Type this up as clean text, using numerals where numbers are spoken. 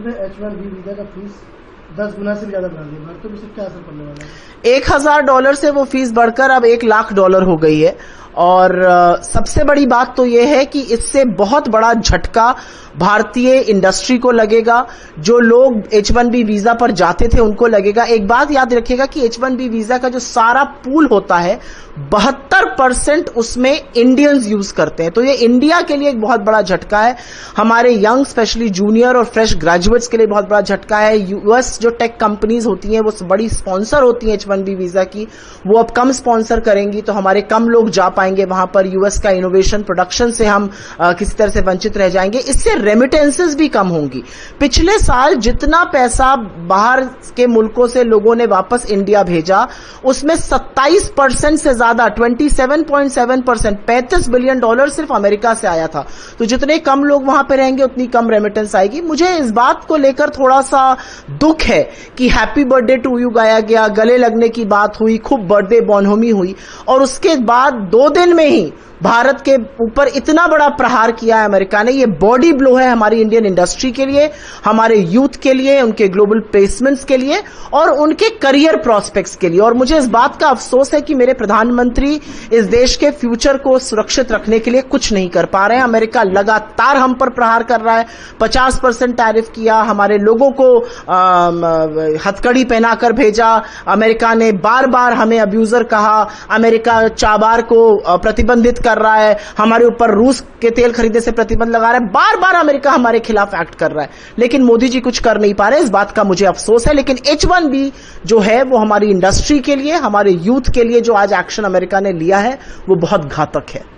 में H1B visa का fees 10 गुना से भी ज्यादा बढ़ा दिया, तो इससे क्या असर पड़ने वाला है? $1,000 से वो फीस बढ़कर अब $1,00,000 हो गई है। और सबसे बड़ी बात तो ये है कि इससे बहुत बड़ा झटका भारतीय इंडस्ट्री को लगेगा। जो लोग H1B वीजा पर जाते थे उनको लगेगा। एक बात याद रखिएगा कि H1B वीजा का जो सारा पूल होता है 72% उसमें इंडियंस यूज करते हैं। तो ये इंडिया के लिए एक बहुत बड़ा झटका है। हमारे यंग स्पेशली जूनियर और फ्रेश ग्रेजुएट्स के लिए बहुत बड़ा झटका है। यूएस जो टेक कंपनीज होती हैं वो बड़ी स्पॉन्सर होती हैं H1B वीजा की, वो अब कम स्पॉन्सर करेंगी, तो हमारे कम लोग जा पाएंगे वहां पर। यूएस का इनोवेशन प्रोडक्शन से हम किसी तरह से वंचित रह जाएंगे। इससे रेमिटेंसेस भी कम होंगी। पिछले साल जितना पैसा बाहर के मुल्कों से लोगों ने वापस इंडिया भेजा उसमें 27% से ज्यादा 27.7% $35 बिलियन सिर्फ अमेरिका से आया था। तो जितने कम लोग वहां पे रहेंगे उतनी कम रेमिटेंस आएगी। मुझे इस बात को लेकर थोड़ा सा दुख है कि हैप्पी बर्थडे टू यू गाया गया, गले लगने की बात हुई, खूब बर्थडे बोनहोमी हुई, और उसके बाद 2 दिन में ही भारत के ऊपर इतना बड़ा प्रहार किया है अमेरिका ने। ये बॉडी ब्लो है हमारी इंडियन इंडस्ट्री के लिए, हमारे यूथ के लिए, उनके ग्लोबल प्लेसमेंट्स के लिए और उनके करियर प्रोस्पेक्ट्स के लिए। और मुझे इस बात का अफसोस है कि मेरे प्रधानमंत्री इस देश के फ्यूचर को सुरक्षित रखने के लिए कुछ नहीं कर पा रहे हैं। अमेरिका लगातार हम पर प्रहार कर रहा है। 50% टैरिफ किया, हमारे लोगों को हथकड़ी पहनाकर भेजा। अमेरिका ने बार बार हमें अब्यूजर कहा। अमेरिका चाबार को प्रतिबंधित कर रहा है, हमारे ऊपर रूस के तेल खरीदने से प्रतिबंध लगा रहा है। बार बार अमेरिका हमारे खिलाफ एक्ट कर रहा है, लेकिन मोदी जी कुछ कर नहीं पा रहे। इस बात का मुझे अफसोस है। लेकिन H1B जो है वो हमारी इंडस्ट्री के लिए, हमारे यूथ के लिए जो आज एक्शन अमेरिका ने लिया है वो बहुत घातक है।